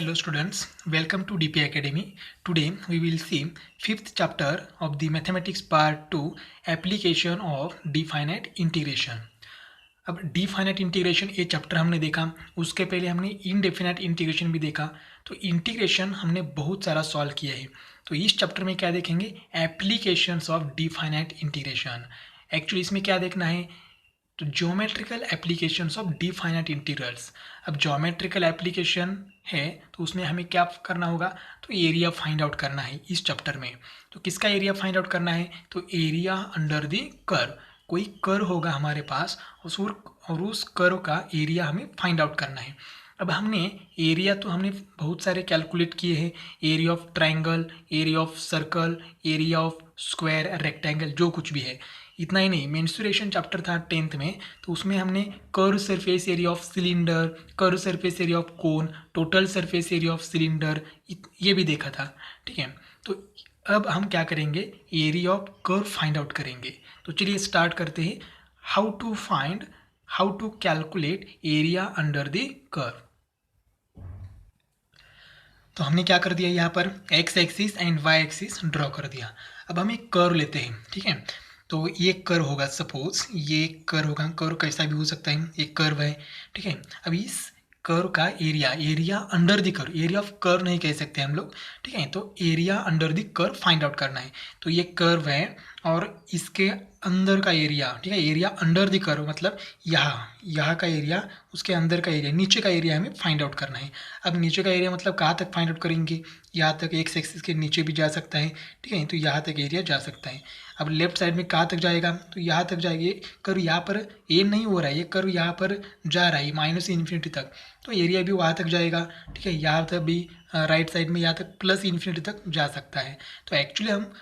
Hello students, welcome to DP Academy. Today we will see fifth chapter of the mathematics part 2 application of definite integration. अब definite integration ये chapter हमने देखा, उसके पहले हमने indefinite integration भी देखा। तो इंटीग्रेशन हमने बहुत सारा सॉल्व किया है। तो इस चैप्टर में क्या देखेंगे, applications of definite integration. Actually इसमें क्या देखना है, तो geometrical applications of definite integrals. अब ज्योमेट्रिकल एप्लीकेशन है तो उसमें हमें क्या करना होगा, तो एरिया फाइंड आउट करना है इस चैप्टर में। तो किसका एरिया फाइंड आउट करना है, तो एरिया अंडर द कर्व। कोई कर्व होगा हमारे पास और उस कर्व का एरिया हमें फाइंड आउट करना है। अब हमने एरिया तो हमने बहुत सारे कैलकुलेट किए हैं, area of triangle, area of circle, area of square, rectangle, जो कुछ भी है। इतना ही नहीं, मेंस्ट्रुएशन चैप्टर था 10th में, तो उसमें हमने curve surface area of cylinder, curve surface area of cone, total surface area of cylinder, ये भी देखा था। ठीक है, तो अब हम क्या करेंगे, area of curve find out करेंगे। तो चलिए स्टार्ट करते हैं। How to calculate area under the curve. तो हमने क्या कर दिया, यहाँ पर x axis and y axis draw कर दिया। अब हम एक कर्व लेते हैं, ठीक है। तो ये कर्व होगा, सपोज ये कर्व होगा, कर्व कैसा भी हो सकता है, एक कर्व है, ठीक है। अब इस कर्व का area under the curve, area of curve नहीं कह सकते हम लोग, ठीक है। तो area under the curve find out करना है। तो ये कर्व है और इसके अंदर का एरिया, ठीक है, एरिया अंडर द कर्व मतलब यहाँ का एरिया, उसके अंदर का एरिया, नीचे का एरिया हमें फाइंड आउट करना है। अब नीचे का एरिया मतलब कहाँ तक फाइंड आउट करेंगे, यहाँ तक, एक्स एक्सिस के नीचे भी जा सकता है, ठीक है। तो यहाँ तक एरिया जा सकता है। अब लेफ्ट साइड में कहाँ तक जाएगा, तो यहाँ तक जाएगा। ये कर्व यहाँ पर एम नहीं हो रहा है, ये कर्व यहाँ पर जा रहा है माइनस इन्फिनिटी तक, तो एरिया भी वहाँ तक जाएगा, ठीक है। यहाँ तक भी राइट साइड में यहाँ तक प्लस इन्फिनिटी तक जा सकता है। तो एक्चुअली हम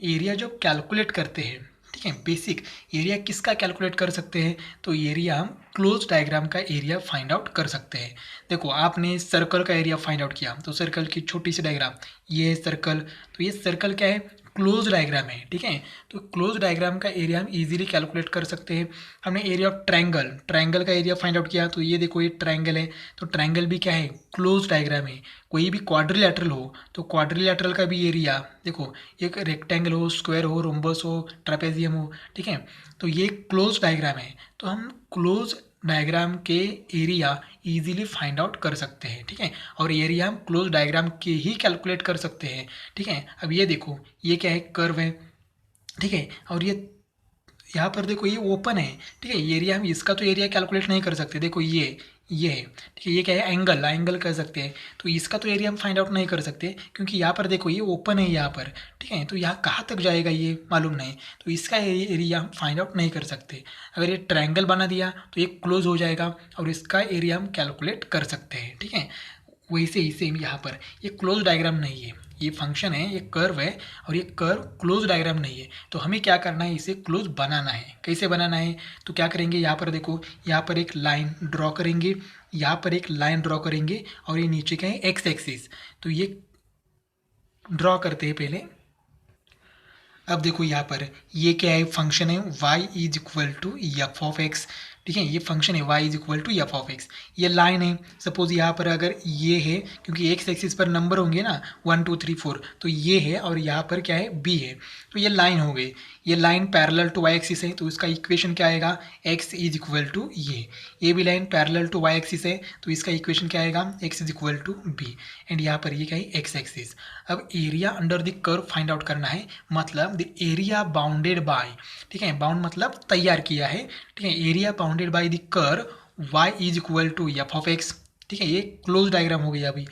एरिया जब कैलकुलेट करते हैं, ठीक है, बेसिक एरिया किसका कैलकुलेट कर सकते हैं, तो एरिया हम क्लोज डायग्राम का एरिया फाइंड आउट कर सकते हैं। देखो आपने सर्कल का एरिया फाइंड आउट किया, तो सर्कल की छोटी सी डायग्राम, ये है सर्कल, तो ये सर्कल क्या है, क्लोज डायग्राम है, ठीक है। तो क्लोज डायग्राम का एरिया हम इजीली कैलकुलेट कर सकते हैं। हमने एरिया ऑफ ट्रायंगल का एरिया फाइंड आउट किया, तो ये देखो ये ट्रायंगल है, तो ट्रायंगल भी क्या है, क्लोज डायग्राम है। कोई भी क्वाड्रिलेटरल हो तो क्वाड्रिलेटरल का भी एरिया देखो, एक रेक्टेंगल हो, स्क्वायर हो, रोम्बस हो, ट्रापेजियम हो, ठीक है। तो ये क्लोज डायग्राम है, तो हम क्लोज डायग्राम के एरिया इजीली फाइंड आउट कर सकते हैं, ठीक है। और एरिया हम क्लोज डायग्राम के ही कैलकुलेट कर सकते हैं, ठीक है। अब ये देखो, ये क्या है, कर्व है, ठीक है। और ये यहाँ पर देखो ये ओपन है, ठीक है। एरिया हम इसका तो एरिया कैलकुलेट नहीं कर सकते, देखो ये है, ठीक है। ये क्या है, एंगल कर सकते हैं, तो इसका तो एरिया हम फाइंड आउट नहीं कर सकते क्योंकि यहाँ पर देखो ये ओपन है यहाँ पर, ठीक है। तो यहाँ कहाँ तक जाएगा ये मालूम नहीं, तो इसका एरिया हम फाइंड आउट नहीं कर सकते। अगर ये ट्रायंगल बना दिया तो ये क्लोज हो जाएगा और इसका एरिया हम कैलकुलेट कर सकते हैं, ठीक है। वैसे ही सेम यहाँ पर ये क्लोज डायग्राम नहीं है, ये फंक्शन है, ये कर्व है और ये कर्व क्लोज डायग्राम नहीं है। तो हमें क्या करना है, इसे क्लोज बनाना है। कैसे बनाना है, तो क्या करेंगे, यहाँ पर देखो, यहाँ पर एक लाइन ड्रॉ करेंगे, यहाँ पर एक लाइन ड्रॉ करेंगे और ये नीचे का है एक्स एक्सिस, तो ये ड्रॉ करते हैं पहले। अब देखो यहाँ पर ये क्या है, फंक्शन है y is equal to f of x, ठीक है। ये फंक्शन है y is equal to f of x, ये लाइन है। सपोज यहाँ पर अगर ये है, क्योंकि एक्स एक्सिस पर नंबर होंगे ना 1 2 3 4, तो ये है और यहाँ पर क्या है, b है, तो ये लाइन हो गई। ये line parallel to y axis है, तो इसका इक्वेशन क्या आएगा, x इज इक्वल टू ये भी line parallel to y axis है, तो इसका इक्वेशन क्या आएगा, x is equal to b। And यहाँ पर ये क्या है, x एक्सिस। अब area under the curve find out करना है, मतलब द एरिया बाउंडेड बाय, ठीक है, बाउंड मतलब तैयार किया है, ठीक है। Area bounded by the curve y is equal to f of x, ठीक है। ये क्लोज डायग्राम हो गया अभी।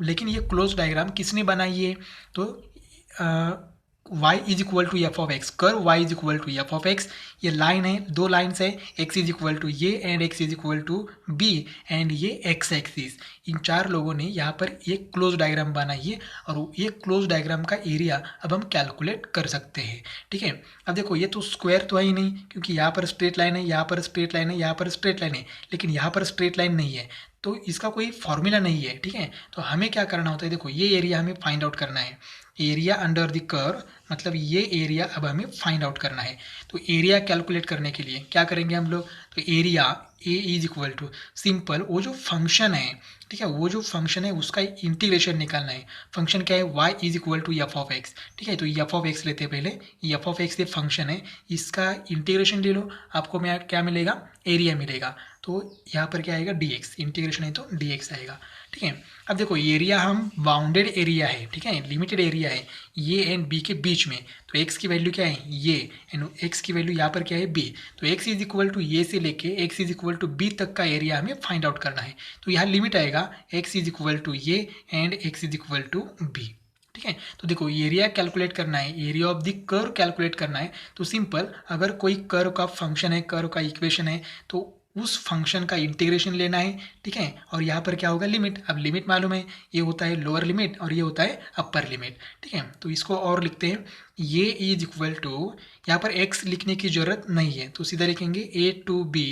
लेकिन ये क्लोज डायग्राम किसने बनाई है, तो y is equal to f of x, curve y is equal to f of x. ये लाइन है, दो लाइन्स है, x इज इक्वल टू ये and x is equal to b and ये x एक्सिस। इन चार लोगों ने यहाँ पर एक क्लोज डायग्राम बनाई है और ये क्लोज डायग्राम का एरिया अब हम कैलकुलेट कर सकते हैं, ठीक है। अब देखो ये तो स्क्वायर तो है ही नहीं, क्योंकि यहाँ पर स्ट्रेट लाइन है, यहाँ पर स्ट्रेट लाइन है, यहाँ पर स्ट्रेट लाइन है, लेकिन यहाँ पर स्ट्रेट लाइन नहीं है, तो इसका कोई फॉर्मूला नहीं है, ठीक है। तो हमें क्या करना होता है, देखो ये एरिया हमें फाइंड आउट करना है, एरिया अंडर द कर्व मतलब ये एरिया अब हमें फाइंड आउट करना है। तो एरिया कैलकुलेट करने के लिए क्या करेंगे हम लोग, तो area A is equal to simple वो जो फंक्शन है, ठीक है, वो जो फंक्शन है उसका इंटीग्रेशन निकालना है। फंक्शन क्या है, y is equal to f of x, ठीक है। तो एफ ऑफ एक्स लेते हैं पहले, एफ ऑफ एक्स ये फंक्शन है, इसका इंटीग्रेशन ले लो, आपको मैं क्या मिलेगा, एरिया मिलेगा। तो यहाँ पर क्या आएगा, डी एक्स, इंटीग्रेशन है तो डी एक्स आएगा, ठीक है। अब देखो एरिया हम बाउंडेड एरिया है, ठीक है, लिमिटेड एरिया है ये एंड बी के बीच में, तो x की वैल्यू क्या है ये, एंड x की वैल्यू यहाँ पर क्या है b। तो x इज इक्वल टू ये से लेके x is equal to b तक का एरिया हमें फाइंड आउट करना है। तो यहाँ लिमिट आएगा x इज इक्वल टू ये and x is equal to b, ठीक है। तो देखो एरिया कैलकुलेट करना है, area of the curve calculate करना है। तो सिंपल, अगर कोई कर्व का फंक्शन है, कर्व का इक्वेशन है, तो उस फंक्शन का इंटीग्रेशन लेना है, ठीक है। और यहाँ पर क्या होगा, लिमिट। अब लिमिट मालूम है, ये होता है लोअर लिमिट और ये होता है अपर लिमिट, ठीक है। तो इसको और लिखते हैं, ये इज इक्वल टू, यहाँ पर x लिखने की जरूरत नहीं है तो सीधा लिखेंगे a टू b।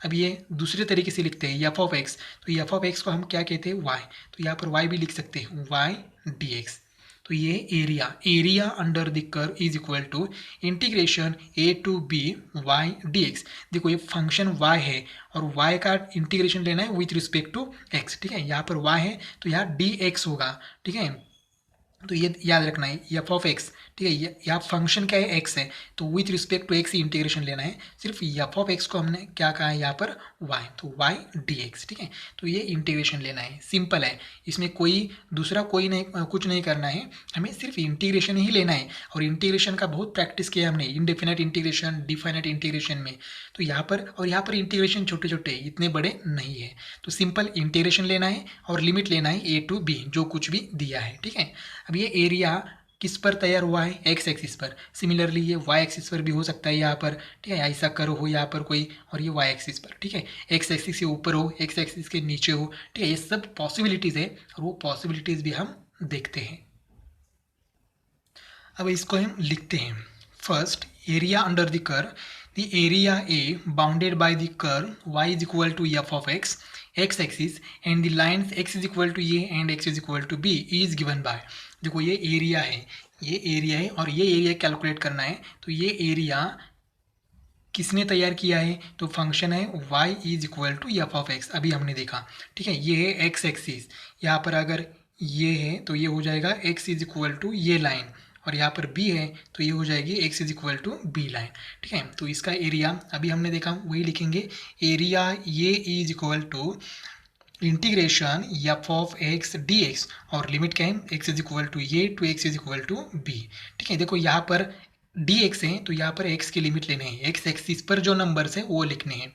अब ये दूसरे तरीके से लिखते हैं एफ ऑफ एक्स, तो एफ ऑफ एक्स को हम क्या कहते हैं, y। तो यहाँ पर y भी लिख सकते हैं, y dx। तो ये area under the curve is equal to integration a to b y dx। देखो ये फंक्शन y है और y का इंटीग्रेशन लेना है विथ रिस्पेक्ट टू x, ठीक है। यहाँ पर y है तो यहाँ dx होगा, ठीक है। तो ये याद रखना है, एफ ऑफ एक्स, ठीक है, यहाँ फंक्शन क्या है, x है, तो विथ रिस्पेक्ट टू x ही इंटीग्रेशन लेना है। सिर्फ एफ ऑफ एक्स को हमने क्या कहा है यहाँ पर, y, तो y dx, ठीक है। तो ये इंटीग्रेशन लेना है, सिंपल है, इसमें कोई दूसरा कोई नहीं, कुछ नहीं करना है, हमें सिर्फ इंटीग्रेशन ही लेना है। और इंटीग्रेशन का बहुत प्रैक्टिस किया हमने, इनडेफिनेट इंटीग्रेशन, डिफाइनेट इंटीग्रेशन में। तो यहाँ पर और यहाँ पर इंटीग्रेशन छोटे छोटे, इतने बड़े नहीं है। तो सिंपल इंटीग्रेशन लेना है और लिमिट लेना है a टू b, जो कुछ भी दिया है, ठीक है। अब ये एरिया किस पर तैयार हुआ है, एक्स एक्सिस पर। सिमिलरली ये वाई एक्सिस पर भी हो सकता है यहाँ पर, ठीक है, ऐसा कर्व हो यहाँ पर कोई, और ये वाई एक्सिस पर, ठीक है, एक्स एक्सिस के ऊपर हो, एक्स एक्सिस के नीचे हो, ठीक है। ये सब पॉसिबिलिटीज़ है और वो पॉसिबिलिटीज़ भी हम देखते हैं। अब इसको हम लिखते हैं, first area under the curve, the area a bounded by the curve y is equal to f of x, x axis and the lines x is equal to ये and x is equal to b is given by. देखो ये area है, ये area है और ये area calculate करना है। तो ये एरिया किसने तैयार किया है, तो फंक्शन है y is equal to f of x, अभी हमने देखा, ठीक है। ये है एक्स एक्सिस, यहाँ पर अगर ये है तो ये हो जाएगा x इज इक्वल टू ये लाइन, और यहाँ पर b है तो ये हो जाएगी x is equal to b line, ठीक है। तो इसका एरिया अभी हमने देखा, वही लिखेंगे, एरिया ये is equal to integration f of x D x, और लिमिट क्या है, x इज इक्वल टू ये to x is equal to b, ठीक है। देखो यहाँ पर dx है तो यहाँ पर x की लिमिट लेने हैं, x एक्सिस पर जो नंबर्स है वो लिखने हैं,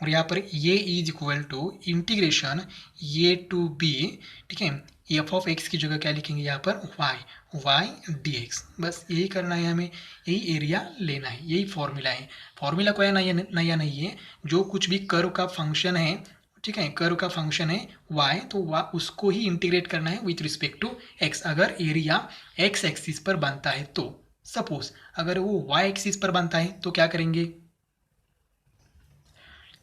और यहाँ पर ये इज इक्वल टू इंटीग्रेशन ये टू b, ठीक है। एफ ऑफ एक्स की जगह क्या लिखेंगे यहाँ पर, y dx, बस यही करना है हमें, यही एरिया लेना है, यही फॉर्मूला है। फॉर्मूला कोई नया नहीं है, जो कुछ भी कर्व का फंक्शन है, ठीक है, कर्व का फंक्शन है y, तो उसको ही इंटीग्रेट करना है विथ रिस्पेक्ट टू x। अगर एरिया x एक्सिस पर बनता है तो, सपोज अगर वो y एक्सिस पर बनता है तो क्या करेंगे,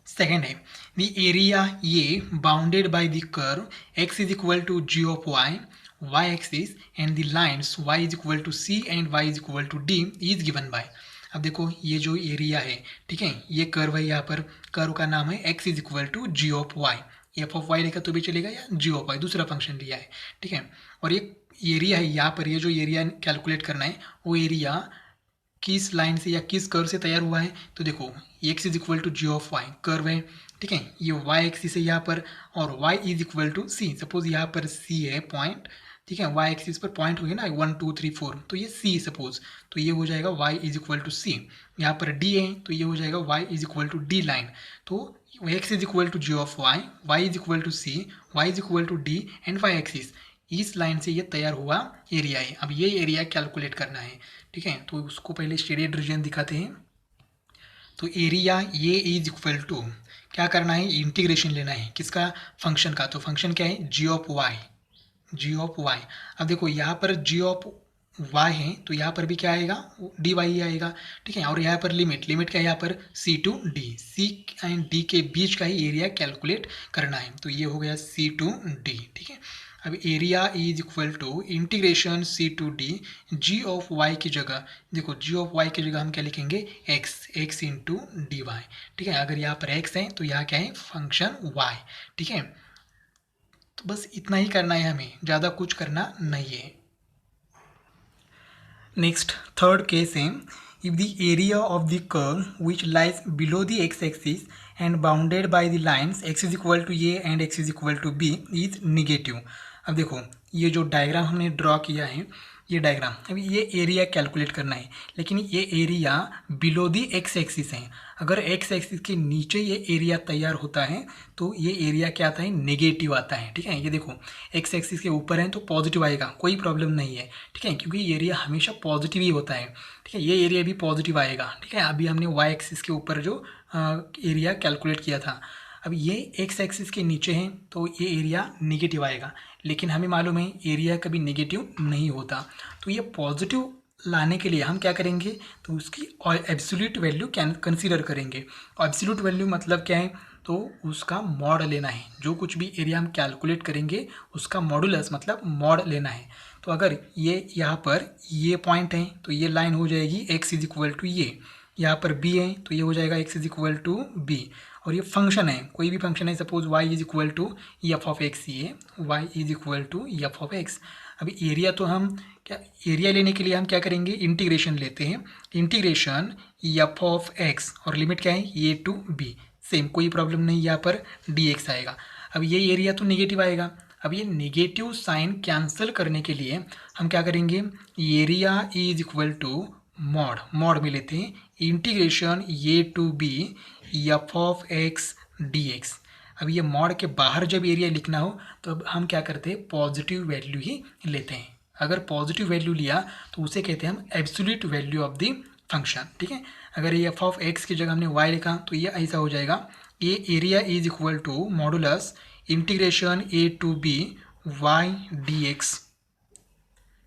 सेकेंड है द एरिया ये bounded by the curve x is equal to g of y axis and the lines y is equal to c and y is equal to d is given by. अब देखो ये जो area है, ठीक है, ये curve है, यहाँ पर कर्व का नाम है x is equal to g of y, f of y लिखा तो भी चलेगा, या g ऑफ y दूसरा फंक्शन लिया है, ठीक है। और ये एरिया है, यहाँ पर ये जो एरिया कैलकुलेट करना है वो एरिया किस लाइन से या किस कर्व से तैयार हुआ है, तो देखो x is equal to g of y curve है, ठीक है, ये y एक्सिस है यहाँ पर, और y is equal to c, suppose यहाँ पर c है पॉइंट, ठीक है, y एक्सिस पर पॉइंट हुए ना 1 2 3 4, तो ये c सपोज, तो ये हो जाएगा y is equal to c। यहाँ पर d है तो ये हो जाएगा y is equal to d line, तो x is equal to g of y, y is equal to c, y is equal to d and y axis, इस line से ये तैयार हुआ एरिया है। अब ये एरिया कैलकुलेट करना है, ठीक है, तो उसको पहले शेडेड रीजन दिखाते हैं। तो एरिया ये इज इक्वल टू क्या करना है, इंटीग्रेशन लेना है, किसका, फंक्शन का। तो फंक्शन क्या है, g of y, g of y. अब देखो यहाँ पर जी ऑफ वाई है तो यहाँ पर भी क्या आएगा, डी वाई ही आएगा, ठीक है। और यहाँ पर लिमिट, लिमिट क्या है यहाँ पर, c to d, c and d के बीच का ही एरिया कैलकुलेट करना है, तो ये हो गया सी टू डी, ठीक है। अब area is equal to integration c to d g of y की जगह, देखो जी ऑफ वाई की जगह हम क्या लिखेंगे, एक्स इंटू डी वाई। ठीक है, अगर यहाँ पर एक्स है तो यहाँ क्या है, फंक्शन वाई। ठीक है, तो बस इतना ही करना है, हमें ज़्यादा कुछ करना नहीं है। नेक्स्ट थर्ड केस है, if the area of the curve which lies below the x-axis and bounded by the lines x is equal to a and x is equal to b is negative। अब देखो ये जो diagram हमने draw किया है, ये diagram, अभी ये एरिया कैलकुलेट करना है, लेकिन ये area below the x axis है। अगर एक्स एक्सिस के नीचे ये एरिया तैयार होता है तो ये एरिया क्या आता है, नेगेटिव आता है। ठीक है, ये देखो एक्स एक्सिस के ऊपर है तो पॉजिटिव आएगा, कोई प्रॉब्लम नहीं है। ठीक है, क्योंकि ये एरिया हमेशा पॉजिटिव ही होता है। ठीक है, ये एरिया भी पॉजिटिव आएगा। ठीक है, अभी हमने वाई एक्सिस के ऊपर जो एरिया कैलकुलेट किया था, अब ये एक्स एक्सिस के नीचे है तो ये एरिया नेगेटिव आएगा, लेकिन हमें मालूम है एरिया कभी नेगेटिव नहीं होता। तो ये पॉजिटिव लाने के लिए हम क्या करेंगे, तो उसकी एब्सोल्यूट वैल्यू कंसीडर करेंगे। एब्सोल्यूट वैल्यू मतलब क्या है, तो उसका मॉड लेना है। जो कुछ भी एरिया हम कैलकुलेट करेंगे उसका मॉडुलस मतलब मॉड लेना है। तो अगर ये यहाँ पर ये पॉइंट है तो ये लाइन हो जाएगी x इज इक्वल टू ये, यहाँ पर b है तो ये हो जाएगा x is equal to b। और ये फंक्शन है, कोई भी फंक्शन है, suppose y is equal to f of x, ये y is equal to f of x. अभी एरिया तो हम क्या, एरिया लेने के लिए हम क्या करेंगे, इंटीग्रेशन लेते हैं, इंटीग्रेशन एफ ऑफ एक्स और लिमिट क्या है, ए टू बी, सेम कोई प्रॉब्लम नहीं, यहाँ पर डी एक्स आएगा। अब ये एरिया तो नेगेटिव आएगा। अब ये नेगेटिव साइन कैंसिल करने के लिए हम क्या करेंगे, area is equal to mod में लेते हैं integration a to b f of x D x. अब ये मॉड के बाहर जब एरिया लिखना हो तो अब हम क्या करते हैं, पॉजिटिव वैल्यू ही लेते हैं। अगर पॉजिटिव वैल्यू लिया तो उसे कहते हैं हम absolute value of the function. ठीक है, अगर ये एफ ऑफ एक्स की जगह हमने वाई लिखा तो ये ऐसा हो जाएगा, ये area is equal to modulus integration a to b y d x.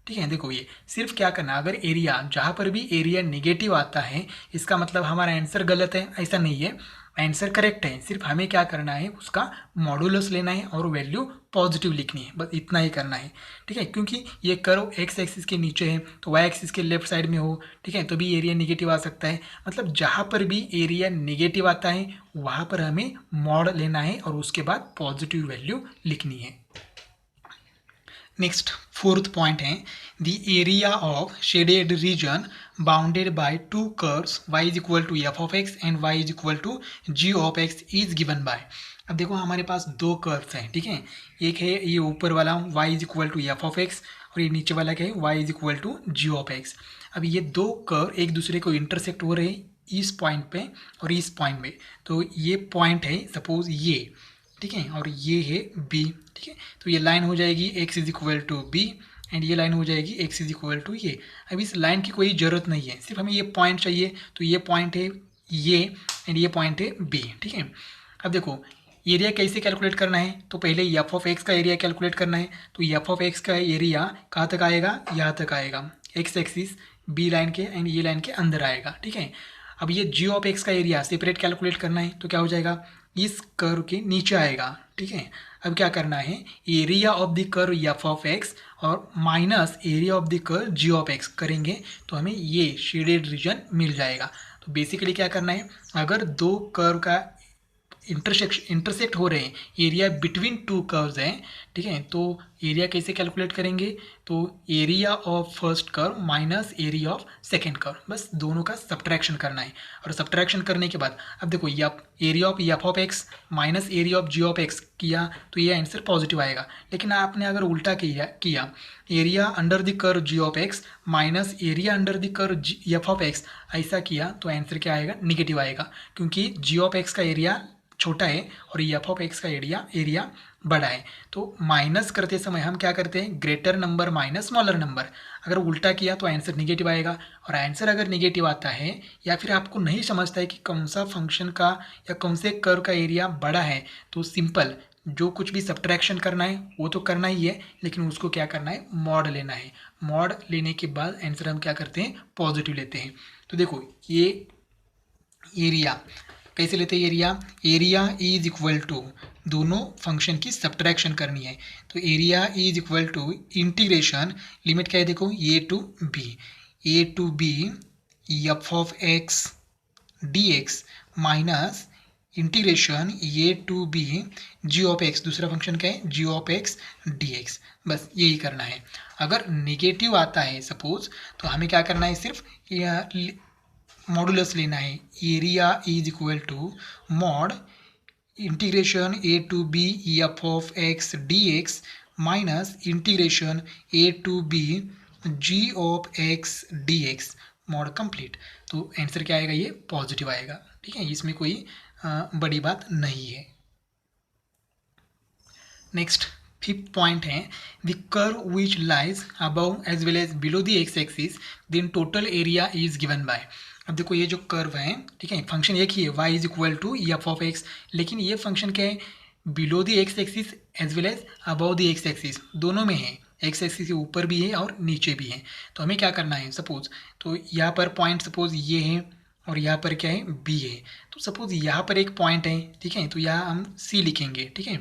ठीक है, देखो ये सिर्फ क्या करना, अगर एरिया जहाँ पर भी एरिया नेगेटिव आता है इसका मतलब हमारा आंसर गलत है, ऐसा नहीं है, आंसर करेक्ट है। सिर्फ हमें क्या करना है, उसका मॉडुलस लेना है और वैल्यू पॉजिटिव लिखनी है, बस इतना ही करना है। ठीक है, क्योंकि ये कर्व एक्स एक्सिस के नीचे है तो वाई एक्सिस के लेफ्ट साइड में हो, ठीक है, तो भी एरिया नेगेटिव आ सकता है। मतलब जहाँ पर भी एरिया नेगेटिव आता है वहाँ पर हमें मॉड लेना है और उसके बाद पॉजिटिव वैल्यू लिखनी है। नेक्स्ट फोर्थ पॉइंट है, the area of shaded region bounded by two curves y is equal to f of x and y is equal to g of x is given by. अब देखो हमारे पास दो curves हैं। ठीक है, एक है ये ऊपर वाला y is equal to f of x और ये नीचे वाला क्या है, y is equal to g of x. अब ये दो कर्व एक दूसरे को इंटरसेक्ट हो रहे हैं इस पॉइंट पे और इस पॉइंट में। तो ये पॉइंट है सपोज ये, ठीक है, और ये है बी। ठीक है, तो ये लाइन हो जाएगी x is equal to b and ये लाइन हो जाएगी x इज इक्वल टू ये। अब इस लाइन की कोई ज़रूरत नहीं है, सिर्फ हमें ये पॉइंट चाहिए। तो ये पॉइंट है ये एंड ये पॉइंट है बी। ठीक है, अब देखो एरिया कैसे कैलकुलेट करना है, तो पहले एफ ऑफ एक्स का एरिया कैलकुलेट करना है। तो एफ ऑफ एक्स का एरिया कहाँ तक आएगा, यहाँ तक आएगा, एक्स एक्सिस बी लाइन के एंड ये लाइन के अंदर आएगा। ठीक है, अब ये जी ऑफ एक्स का एरिया सेपरेट कैलकुलेट करना है तो क्या हो जाएगा, इस कर्व के नीचे आएगा। ठीक है, अब क्या करना है, area of the curve f of x और minus area of the curve g of x करेंगे तो हमें ये शेडेड रीजन मिल जाएगा। तो बेसिकली क्या करना है, अगर दो कर्व का इंटरसेक्ट हो रहे हैं, एरिया बिटवीन टू कर्व्स हैं, ठीक है, तो एरिया कैसे कैलकुलेट करेंगे, तो area of first curve minus area of second curve, बस दोनों का सब्ट्रैक्शन करना है। और सब्ट्रैक्शन करने के बाद अब देखो area of f of x minus area of g of x किया तो ये आंसर पॉजिटिव आएगा। लेकिन आपने अगर उल्टा किया area under the curve g of x minus area under the curve f of x, ऐसा किया तो आंसर क्या आएगा, निगेटिव आएगा, क्योंकि जी ऑफ एक्स का एरिया छोटा है और एफ ऑफ एक्स का एरिया बड़ा है। तो माइनस करते समय हम क्या करते हैं, greater number minus smaller number. अगर उल्टा किया तो आंसर निगेटिव आएगा, और आंसर अगर निगेटिव आता है या फिर आपको नहीं समझता है कि कौन सा फंक्शन का या कौन से कर्व का एरिया बड़ा है, तो सिंपल जो कुछ भी सब्ट्रैक्शन करना है वो तो करना ही है, लेकिन उसको क्या करना है, मॉड लेना है। मॉड लेने के बाद आंसर हम क्या करते हैं, पॉजिटिव लेते हैं। तो देखो ये एरिया कैसे लेते हैं area? Area is equal to, दोनों फंक्शन की सब्ट्रैक्शन करनी है, तो area is equal to integration, limit क्या है देखो, a to b f of x D x minus integration a to b g of x, दूसरा फंक्शन क्या है, g of x D x. बस यही करना है। अगर निगेटिव आता है सपोज, तो हमें क्या करना है, सिर्फ मॉडुलस लेना है, area is equal to mod integration a to b f of x D x minus integration a to b g of x D x, mod complete. तो आंसर क्या आएगा, ये पॉजिटिव आएगा। ठीक है, इसमें कोई बड़ी बात नहीं है। नेक्स्ट फिफ्थ पॉइंट है, the curve which lies above as well as below the x axis then total area is given by. अब देखो ये जो कर्व है, ठीक है, फंक्शन एक ही है, y is equal to f of x, लेकिन ये फंक्शन क्या है, below the x axis as well as above the x axis, दोनों में है, एक्स एक्सिस के ऊपर भी है और नीचे भी है। तो हमें क्या करना है, सपोज तो यहाँ पर पॉइंट सपोज ये है और यहाँ पर क्या है, बी है। तो सपोज यहाँ पर एक पॉइंट है, ठीक है, तो यहाँ हम सी लिखेंगे। ठीक है,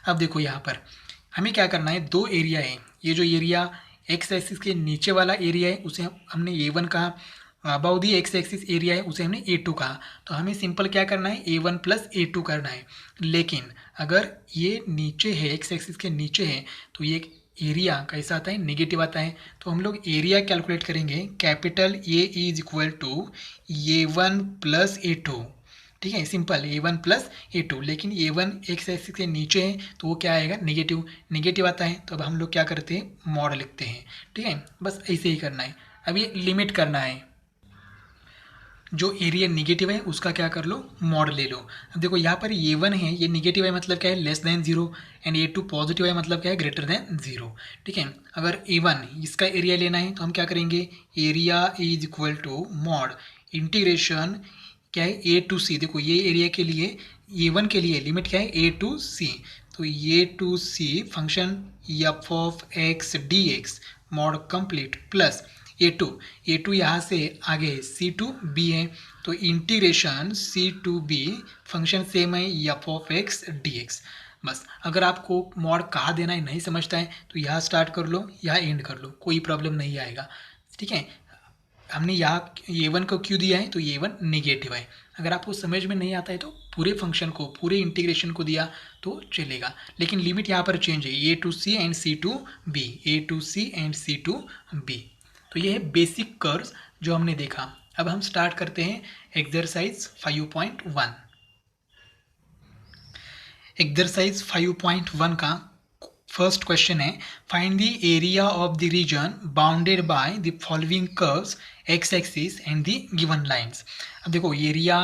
अब देखो यहाँ पर हमें क्या करना है, दो एरिया है, ये जो एरिया एक्स एक्सिस के नीचे वाला एरिया है उसे हमने A1 कहा, above the x axis area है उसे हमने A2 कहा। तो हमें सिंपल क्या करना है, A1 प्लस A2 करना है। लेकिन अगर ये नीचे है, एक्स एक्सिस के नीचे है, तो ये एरिया कैसा आता है, नेगेटिव आता है। तो हम लोग एरिया कैलकुलेट करेंगे, capital A is equal to A1 plus A2। ठीक है, सिंपल A1 प्लस A2, लेकिन A1 एक्स एक्सिस के नीचे है तो वो क्या आएगा, नेगेटिव, नेगेटिव आता है। तो अब हम लोग क्या करते हैं, मॉड लिखते हैं। ठीक है, बस ऐसे ही करना है। अब ये लिमिट करना है, जो एरिया निगेटिव है उसका क्या कर लो, मॉड ले लो। अब देखो यहाँ पर A1 है, ये निगेटिव है मतलब क्या है, less than zero, and A2 positive है मतलब क्या है, ग्रेटर देन जीरो। ठीक है, अगर A1 इसका एरिया लेना है तो हम क्या करेंगे, area is equal to mod integration क्या है, ए टू सी। देखो ये एरिया के लिए, A1 के लिए लिमिट क्या है, ए टू सी। तो a to c function f of x D x mod complete plus a to यहाँ से आगे सी टू बी है, तो integration c to b function same है f of x D x. बस अगर आपको मॉड कहाँ देना है नहीं समझता है तो यहाँ स्टार्ट कर लो, यहाँ एंड कर लो, कोई प्रॉब्लम नहीं आएगा। ठीक है, हमने यहाँ A1 को क्यों दिया है, तो A1 नेगेटिव है। अगर आपको समझ में नहीं आता है तो पूरे फंक्शन को, पूरे इंटीग्रेशन को दिया तो चलेगा, लेकिन लिमिट यहाँ पर चेंज है, a to c and c to b, a to c and c to b. तो ये है बेसिक कर्व्स जो हमने देखा। अब हम स्टार्ट करते हैं एक्सरसाइज 5.1। एक्सरसाइज 5.1 का फर्स्ट क्वेश्चन है, find the area of the reason bounded by the following curves x axis and the given lines. अब देखो एरिया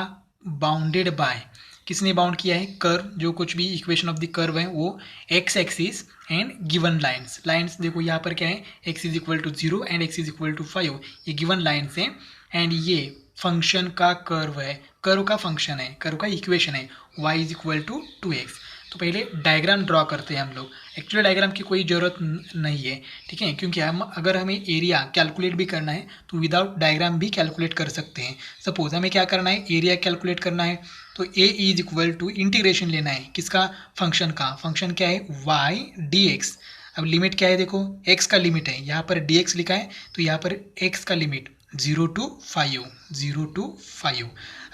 बाउंडेड बाय, किसने बाउंड किया है, कर्व, जो कुछ भी इक्वेशन ऑफ द कर्व है वो x axis and given lines. Lines देखो यहाँ पर क्या है, x is equal to 0 and x is equal to 5, ये गिवन लाइंस है। एंड ये फंक्शन का कर्व है, कर्व का फंक्शन है, कर्व का इक्वेशन है, y is equal to 2x। तो पहले डायग्राम ड्रॉ करते हैं हम लोग। एक्चुअली डायग्राम की कोई ज़रूरत नहीं है, ठीक है, क्योंकि हम अगर हमें एरिया कैलकुलेट भी करना है तो विदाउट डायग्राम भी कैलकुलेट कर सकते हैं। सपोज हमें क्या करना है, एरिया कैलकुलेट करना है, तो a is equal to integration लेना है, किसका, फंक्शन का। फंक्शन क्या है, y dx। अब लिमिट क्या है, देखो x का लिमिट है, यहाँ पर dx लिखा है तो यहाँ पर x का लिमिट 0 to 5, 0 to 5।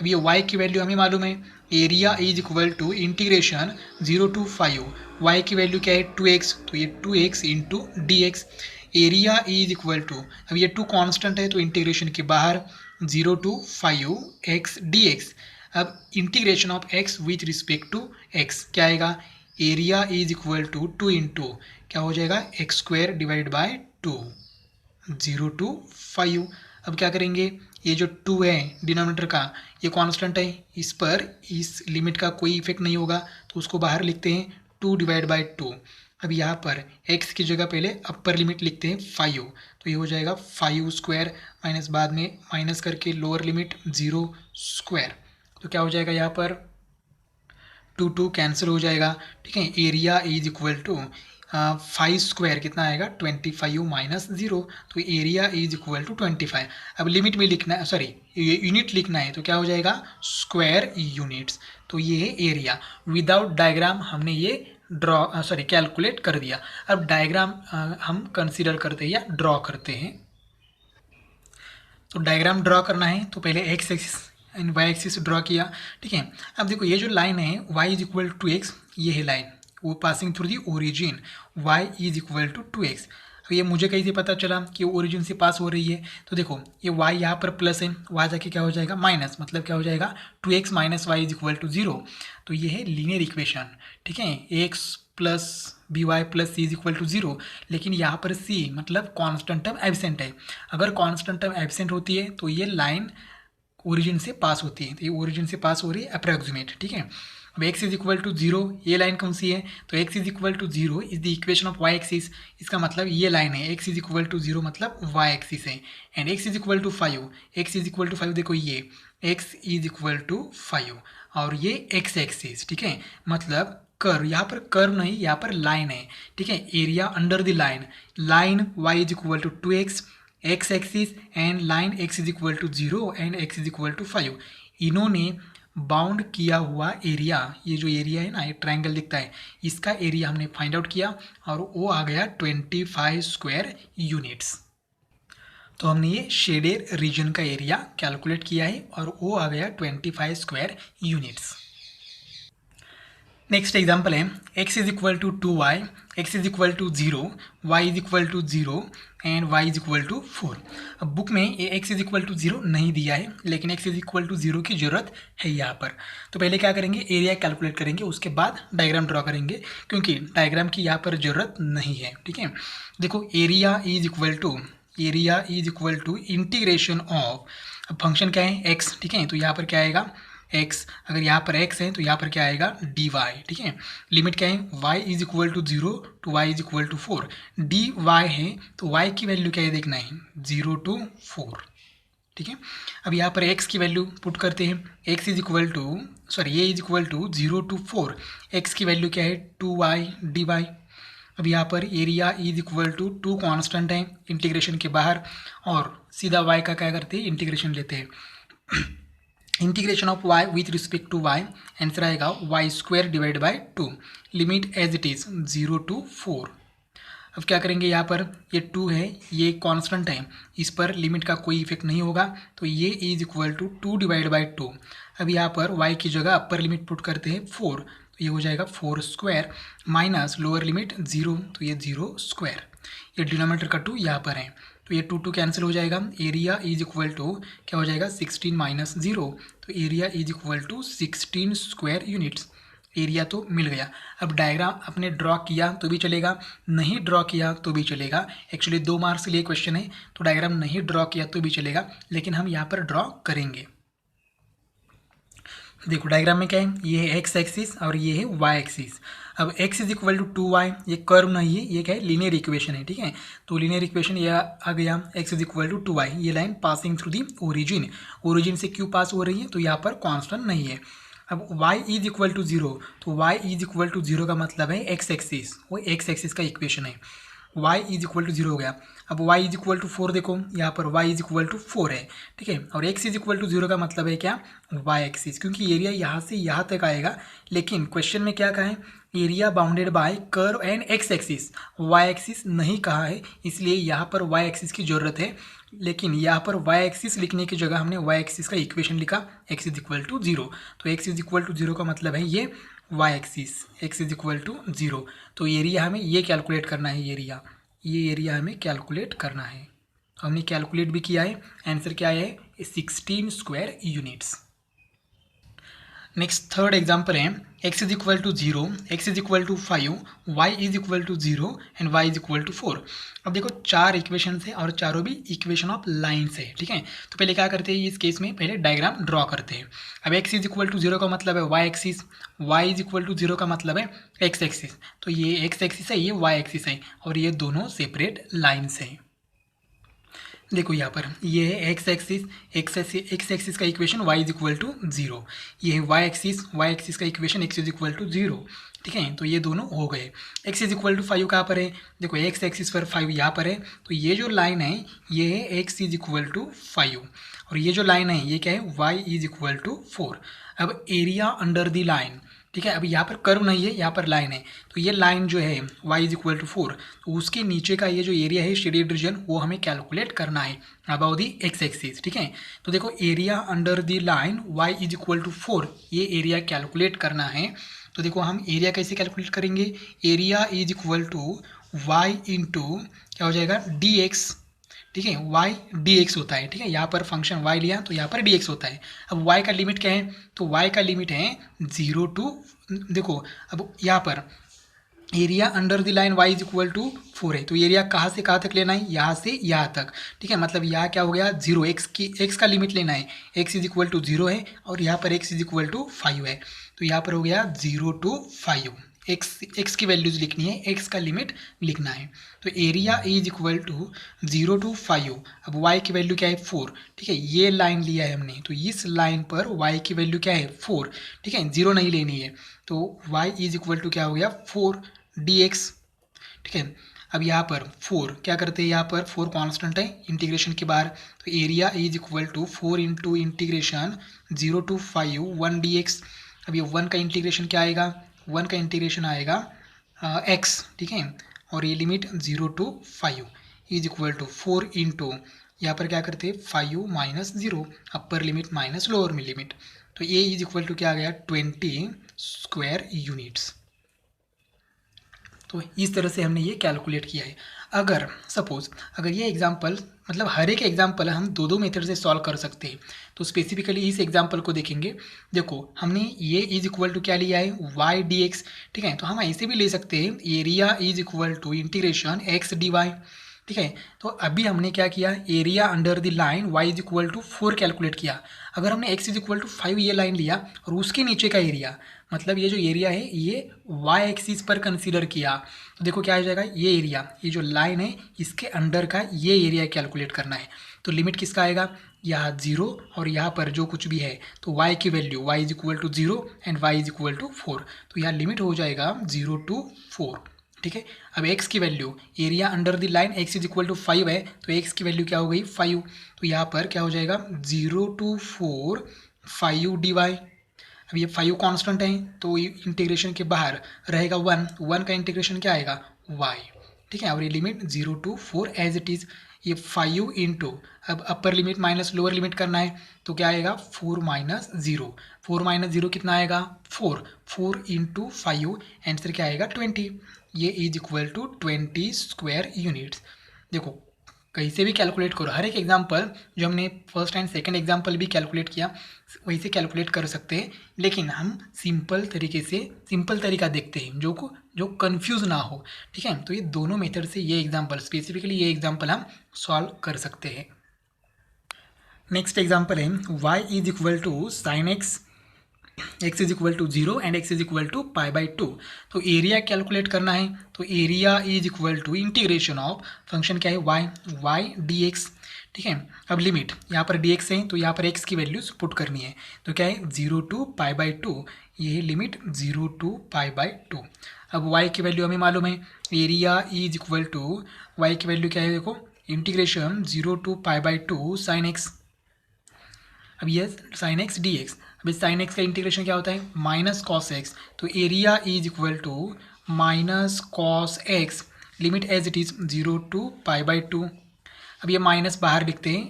अब ये y की वैल्यू हमें मालूम है, area is equal to integration 0 to 5, y की वैल्यू क्या है 2x, तो ये 2x into d x. Area is equal to, अब ये 2 कांस्टेंट है तो इंटीग्रेशन के बाहर 0 to 5 x dx। अब integration of x with respect to x क्या आएगा, area is equal to 2 into क्या हो जाएगा, x square divide by 2, 0 to 5। अब क्या करेंगे, ये जो 2 है डिनोमिनेटर का, ये कांस्टेंट है, इस पर इस लिमिट का कोई इफेक्ट नहीं होगा तो उसको बाहर लिखते हैं 2 डिवाइड बाय 2। अब यहाँ पर x की जगह पहले अपर लिमिट लिखते हैं 5, तो ये हो जाएगा 5 स्क्वायर माइनस बाद में माइनस करके लोअर लिमिट 0 स्क्वायर। तो क्या हो जाएगा, यहाँ पर 2 2 कैंसिल हो जाएगा। ठीक है, area is equal to five square कितना आएगा 25 माइनस 0, तो एरिया इज इक्वल टू 25। अब लिमिट में लिखना है, सॉरी यूनिट लिखना है, तो क्या हो जाएगा स्क्वायर यूनिट्स। तो ये है एरिया। विदाउट डायग्राम हमने ये कैलकुलेट कर दिया। अब डायग्राम हम कंसीडर करते हैं या ड्रॉ करते हैं। तो डायग्राम ड्रॉ करना है तो पहले x axis and y axis draw किया, ठीक है। अब देखो ये जो लाइन है y is equal to x, ये है लाइन वो passing through the origin, y is equal to 2x। अब ये मुझे कहीं से पता चला कि ओरिजिन से पास हो रही है, तो देखो ये y यहाँ पर प्लस है, वहाँ जाके क्या हो जाएगा माइनस, मतलब क्या हो जाएगा 2x minus y is equal to 0। तो ये है लीनियर इक्वेशन, ठीक है, x plus b y plus c is equal to 0। लेकिन यहाँ पर c मतलब कांस्टेंट टर्म एब्सेंट है। अगर कांस्टेंट टर्म एब्सेंट होती है तो ये लाइन ओरिजिन से पास होती है, तो ये ओरिजिन से पास हो रही है अप्रॉक्सीमेट, ठीक है। अब x इज इक्वल टू 0, ये लाइन कौन सी है, तो x is equal to 0 is the equation of y axis. इसका मतलब ये लाइन है x इज इक्वल टू 0 मतलब y एक्सिस है। And x is equal to 5, x is equal to 5 देखो ये x इज इक्वल टू 5 और ये x एक्सिस, ठीक है। मतलब कर्व, यहाँ पर कर्व नहीं, यहाँ पर लाइन है, ठीक है। Area under the line, line y is equal to 2x x axis and line x is equal to 0 and x is equal to 5। इन्होंने बाउंड किया हुआ एरिया, ये जो एरिया है ना, ये ट्रायंगल दिखता है, इसका एरिया हमने फाइंड आउट किया और वो आ गया 25 स्क्वायर यूनिट्स। तो हमने ये शेडेड रीजन का एरिया कैलकुलेट किया है और वो आ गया 25 स्क्वायर यूनिट्स। नेक्स्ट एग्जाम्पल है x is equal to 2y, x is equal to 0, y is equal to 0 and y is equal to 4। अब बुक में ये x इज इक्वल टू 0 नहीं दिया है, लेकिन x इज इक्वल टू 0 की ज़रूरत है यहाँ पर। तो पहले क्या करेंगे, एरिया कैलकुलेट करेंगे, उसके बाद डायग्राम ड्रॉ करेंगे, क्योंकि डायग्राम की यहाँ पर ज़रूरत नहीं है, ठीक है। देखो area is equal to integration of, अब फंक्शन क्या है x, ठीक है। तो यहाँ पर क्या आएगा x, अगर यहाँ पर x है तो यहाँ पर क्या आएगा dy, ठीक है। लिमिट क्या है y is equal to 0 to y is equal to 4, dy है तो y की वैल्यू क्या है देखना है 0 टू 4, ठीक है। अब यहाँ पर x की वैल्यू पुट करते हैं, x इज इक्वल टू ये is equal to 0 to 4, x की वैल्यू क्या है 2y dy। अब यहाँ पर area is equal to 2 constant है इंटीग्रेशन के बाहर, और सीधा y का क्या करते हैं इंटीग्रेशन लेते हैं integration of y with respect to y, answer आएगा y square divide by 2, limit as it is 0 to 4। अब क्या करेंगे, यहाँ पर ये 2 है, ये कांस्टेंट है, इस पर लिमिट का कोई इफेक्ट नहीं होगा, तो ये is equal to 2 divide by 2। अब यहाँ पर y की जगह अपर लिमिट पुट करते हैं 4, तो ये हो जाएगा 4 स्क्वायर माइनस लोअर लिमिट 0, तो ये 0 स्क्वायर, ये डिनोमिनेटर का 2 यहाँ पर है, तो ये 2 कैंसिल हो जाएगा। एरिया इज इक्वल टू क्या हो जाएगा 16 माइनस 0, तो area is equal to 16 square units. Area तो मिल गया। अब डायग्राम अपने ड्रॉ किया तो भी चलेगा, नहीं ड्रॉ किया तो भी चलेगा। एक्चुअली 2 मार्क्स के लिए क्वेश्चन है, तो डायग्राम नहीं ड्रॉ किया तो भी चलेगा, लेकिन हम यहाँ पर ड्रॉ करेंगे। देखो डायग्राम में क्या है, ये है एक्स एक्सिस और ये है वाई एक्सिस। अब x is equal to 2y, ये कर्व नहीं है, ये क्या है लीनियर इक्वेशन है, ठीक है। तो लीनियर इक्वेशन ये आ गया x is equal to 2y, ये line passing through the origin, origin से क्यों पास हो रही है, तो यहाँ पर कांस्टेंट नहीं है। अब y इज इक्वल टू 0, तो y इज इक्वल टू 0 का मतलब है x एक्सिस, वो x एक्सिस का इक्वेशन है। y इज इक्वल टू 0 हो गया। अब y इज इक्वल टू 4, देखो यहाँ पर y इज इक्वल टू 4 है, ठीक है। और x इज इक्वल टू 0 का मतलब है क्या y एक्सिस, क्योंकि एरिया यहाँ से यहाँ तक आएगा, लेकिन क्वेश्चन में क्या कहा है area bounded bye curve and x axis, y axis नहीं कहा है, इसलिए यहाँ पर y एक्सिस की ज़रूरत है। लेकिन यहाँ पर y एक्सिस लिखने की जगह हमने y एक्सिस का इक्वेशन लिखा x इज इक्वल टू 0, तो x इज इक्वल टू 0 का मतलब है ये y axis, x is equal to 0। तो एरिया हमें ये कैलकुलेट करना है, ये एरिया हमें कैलकुलेट करना है। हमने कैलकुलेट भी किया है, आंसर क्या है 16 square units. Next third example है x is equal to 0, x is equal to 5, y is equal to 0 and y is equal to 4। अब देखो 4 इक्वेशन है और चारों भी इक्वेशन ऑफ लाइन्स है, ठीक है। तो पहले क्या करते हैं इस केस में, पहले डायग्राम ड्रॉ करते हैं। अब x इज इक्वल टू 0 का मतलब है y axis, y is equal to 0 का मतलब है x एक्सिस, तो ये x एक्सिस है, ये y एक्सिस है, और ये दोनों सेपरेट लाइन्स हैं। देखो यहाँ पर ये है x एक्सिस का equation y is equal to 0, ये है y एक्सिस का equation x is equal to 0, ठीक है, तो ये दोनों हो गए। x इज इक्वल टू 5 कहाँ पर है, देखो x एक्सिस पर 5 यहाँ पर है, तो ये जो लाइन है ये है x इज इक्वल टू 5 और ये जो लाइन है ये क्या है y इज इक्वल टू 4। अब एरिया अंडर द लाइन, ठीक है, अब यहाँ पर कर्व नहीं है, यहाँ पर लाइन है, तो ये लाइन जो है y इज इक्वल टू 4, तो उसके नीचे का ये जो एरिया है शेडेड रीजन वो हमें कैलकुलेट करना है अबाउ दी x एक्सिस। ठीक है, तो देखो area under the line y is equal to 4, ये एरिया कैलकुलेट करना है। तो देखो हम एरिया कैसे कैलकुलेट करेंगे, area is equal to Y into क्या हो जाएगा डी एक्स। ठीक है, y dx होता है, ठीक है, यहाँ पर फंक्शन y लिया तो यहाँ पर dx होता है। अब y का लिमिट क्या है, तो y का लिमिट है 0 टू, देखो अब यहाँ पर area under the line y is equal to 4 है, तो एरिया कहाँ से कहाँ तक लेना है, यहाँ से यहाँ तक। ठीक है, मतलब यहाँ क्या हो गया 0, x का लिमिट लेना है, x इज इक्वल टू 0 है और यहाँ पर x इज इक्वल टू 5 है, तो यहाँ पर हो गया 0 टू 5, x की वैल्यूज लिखनी है, x का लिमिट लिखना है। तो area is equal to 0 to 5, अब y की वैल्यू क्या है 4। ठीक है, ये लाइन लिया है हमने, तो इस लाइन पर y की वैल्यू क्या है 4। ठीक है, 0 नहीं लेनी है, तो y इज इक्वल टू क्या हो गया 4 dx। ठीक है, अब यहाँ पर 4 क्या करते हैं, यहाँ पर 4 कांस्टेंट है इंटीग्रेशन के बाहर, तो area is equal to 4 into integration 0 to 5 1 dx। अब ये 1 का इंटीग्रेशन क्या आएगा, 1 का इंटीग्रेशन आएगा x। ठीक है, और ये limit 0 to 5 is equal to 4 into यहाँ पर क्या करते हैं 5 minus 0, upper limit minus lower में लिमिट, तो ये इज इक्वल टू क्या आ गया 20 स्क्वायर यूनिट्स। तो इस तरह से हमने ये कैलकुलेट किया है। अगर सपोज अगर ये एग्जांपल, मतलब हर एक एग्जांपल हम दो दो मेथड से सॉल्व कर सकते हैं, तो स्पेसिफिकली इस एग्जांपल को देखेंगे। देखो हमने ये इज इक्वल टू क्या लिया है y dx। ठीक है, तो हम ऐसे भी ले सकते हैं area is equal to integration x dy। ठीक है, तो अभी हमने क्या किया, area under the line y is equal to 4 calculate किया। अगर हमने x इज इक्वल टू 5 ये लाइन लिया और उसके नीचे का एरिया, मतलब ये जो एरिया है ये y एक्सिस पर कंसीडर किया, तो देखो क्या हो जाएगा, ये एरिया, ये जो लाइन है इसके अंडर का ये एरिया कैलकुलेट करना है। तो लिमिट किसका आएगा, यहाँ 0 और यहाँ पर जो कुछ भी है, तो y की value y is equal to 0 and y is equal to 4, तो यहाँ लिमिट हो जाएगा 0 टू 4। ठीक है, अब x की value, area under the line x is equal to 5 है, तो x की वैल्यू क्या हो गई 5, तो यहाँ पर क्या हो जाएगा 0 टू 4 5 dy। अब ये 5 कांस्टेंट है, तो इंटीग्रेशन के बाहर रहेगा 1 का इंटीग्रेशन क्या आएगा y। ठीक है, और ये limit 0 to 4 as it is, ये 5 इंटू, अब upper limit minus lower limit करना है, तो क्या आएगा 4 माइनस 0, 4 माइनस 0 कितना आएगा 4 इंटू 5, आंसर क्या आएगा 20, ये is equal to 20 square units. देखो कहीं से भी कैलकुलेट करो, हर एक एग्जाम्पल जो हमने फर्स्ट एंड सेकंड एग्जाम्पल भी कैलकुलेट किया वही से कैलकुलेट कर सकते हैं, लेकिन हम सिंपल तरीके से सिंपल तरीका देखते हैं जो कंफ्यूज ना हो। ठीक है, तो ये दोनों मेथड से ये एग्जाम्पल, स्पेसिफिकली ये एग्जाम्पल हम सॉल्व कर सकते हैं। नेक्स्ट एग्जाम्पल है y is equal to sine x, x is equal to 0 and x is equal to π/2। तो एरिया कैलकुलेट करना है, तो area is equal to integration of function क्या है y dx। ठीक है, अब लिमिट यहाँ पर dx है, तो यहाँ पर x की वैल्यूज पुट करनी है, तो क्या है 0 टू π/2, ये लिमिट 0 टू π/2। अब y की वैल्यू हमें मालूम है, area is equal to y की वैल्यू क्या है, देखो इंटीग्रेशन 0 टू π/2 साइन एक्स। अब ये साइन एक्स डी एक्स, अभी साइन एक्स का इंटीग्रेशन क्या होता है माइनस कॉस एक्स, तो area is equal to minus cos x, limit as it is 0 to π/2। अब ये माइनस बाहर लिखते हैं,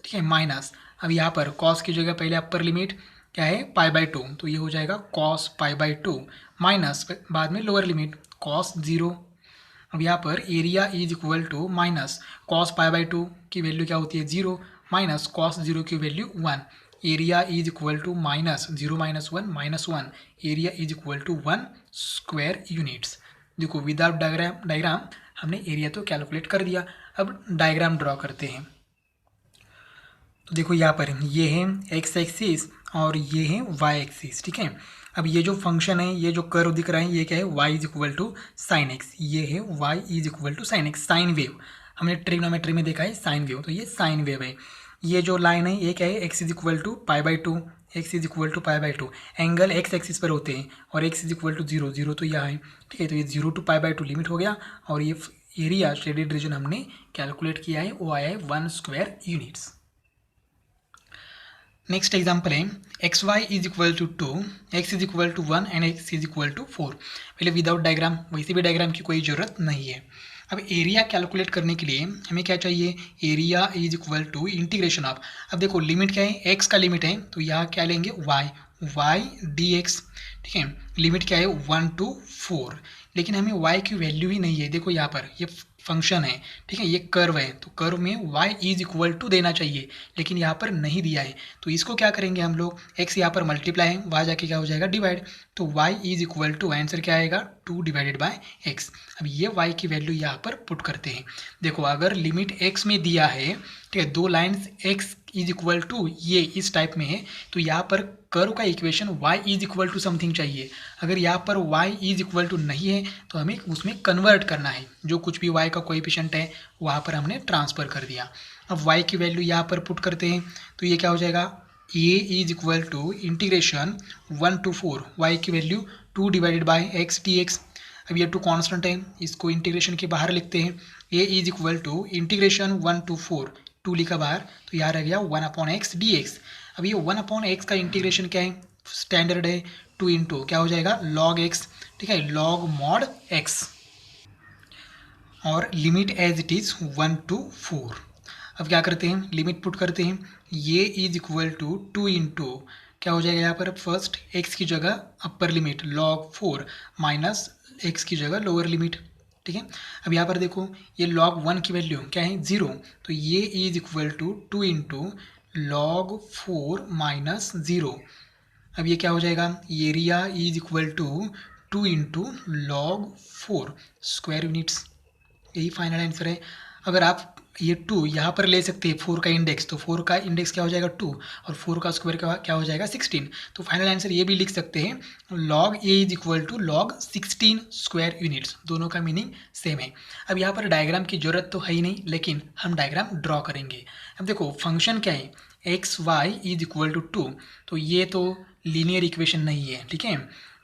ठीक है माइनस, अब यहाँ पर कॉस की जगह पहले अपर लिमिट क्या है π/2, तो ये हो जाएगा कॉस π/2 माइनस बाद में लोअर लिमिट कॉस 0। अब यहाँ पर area is equal to minus cos π/2 की वैल्यू क्या होती है 0 माइनस कॉस 0 की value 1, area is equal to minus 0 minus 1 minus 1, area is equal to 1 square units. देखो विदाउट डायग्राम हमने एरिया तो कैलकुलेट कर दिया, अब डायग्राम ड्रॉ करते हैं। तो देखो यहाँ पर ये है एक्स एक्सिस और ये है वाई एक्सिस। ठीक है, अब ये जो फंक्शन है, ये जो कर्व दिख रहा है, ये क्या है y is equal to sine X, ये है y is equal to sine X, sine wave हमने ट्रिग्नोमेट्री में देखा है साइन वेव, तो ये साइन वेव है। ये जो लाइन है ये क्या है x is equal to π/2, x is equal to pi by two, angle x axis पर होते हैं और x is equal to zero, zero तो यहाँ है, ठीक है। तो ये 0 to pi by two limit हो गया और ये एरिया शेडेड रीजन हमने कैलकुलेट किया है, वो आया है 1 स्क्वायर यूनिट्स। नेक्स्ट एग्जाम्पल है x Y is equal to 2, x is equal to 1 and x is equal to 4। पहले विदाउट डायग्राम, वैसे भी डायग्राम की कोई ज़रूरत नहीं है। अब एरिया कैलकुलेट करने के लिए हमें क्या चाहिए, area is equal to integration of, अब देखो लिमिट क्या है, एक्स का लिमिट है तो यहाँ क्या लेंगे वाई, वाई डी एक्स, ठीक है। लिमिट क्या है 1 to 4, लेकिन हमें y की वैल्यू ही नहीं है। देखो यहाँ पर ये फंक्शन है, ठीक है, ये कर्व है तो कर्व में y इज इक्वल टू देना चाहिए, लेकिन यहाँ पर नहीं दिया है। तो इसको क्या करेंगे हम लोग, x यहाँ पर मल्टीप्लाई है, वहाँ जाके क्या हो जाएगा डिवाइड, तो y is equal to answer क्या आएगा 2 डिवाइडेड बाय x। अब ये y की वैल्यू यहाँ पर पुट करते हैं। देखो अगर लिमिट x में दिया है, ठीक है, दो lines x is equal to ये इस टाइप में है, तो यहाँ पर कर्व का equation y is equal to something चाहिए। अगर यहाँ पर y इज इक्वल टू नहीं है तो हमें उसमें कन्वर्ट करना है, जो कुछ भी y का कोएफिशिएंट है वहाँ पर हमने ट्रांसफ़र कर दिया। अब y की वैल्यू यहाँ पर पुट करते हैं तो ये क्या हो जाएगा, a is equal to integration 1 to 4, y की value 2 divided by X D x. अब ये 2 कॉन्स्टेंट है, इसको इंटीग्रेशन के बाहर लिखते हैं, a is equal to integration 1 to 4, 2 लिखा बाहर तो यहाँ रह गया 1 अपॉन एक्स डी एक्स। अब ये 1 अपॉन एक्स का इंटीग्रेशन क्या है, स्टैंडर्ड है 2 इंटू क्या हो जाएगा लॉग एक्स, ठीक है, लॉग मॉड एक्स, और limit as it is 1 to 4। अब क्या करते हैं, लिमिट पुट करते हैं, ये इज इक्वल टू 2 इंटू क्या हो जाएगा यहाँ पर, फर्स्ट एक्स की जगह upper limit log 4 minus x की जगह लोअर लिमिट, ठीक है। अब यहाँ पर देखो ये log 1 की वैल्यू क्या है 0, तो ये is equal to 2 into log 4 minus 0। अब ये क्या हो जाएगा, area is equal to 2 into log 4 square units, यही फाइनल आंसर है। अगर आप ये 2 यहाँ पर ले सकते हैं 4 का इंडेक्स, तो 4 का इंडेक्स क्या हो जाएगा 2 और 4 का स्क्वायर क्या हो जाएगा 16। तो फाइनल आंसर ये भी लिख सकते हैं log a is equal to log 16 square units, दोनों का मीनिंग सेम है। अब यहाँ पर डायग्राम की जरूरत तो है ही नहीं, लेकिन हम डायग्राम ड्रॉ करेंगे। अब देखो फंक्शन क्या है, x Y is equal to 2, तो ये तो लीनियर इक्वेशन नहीं है, ठीक है।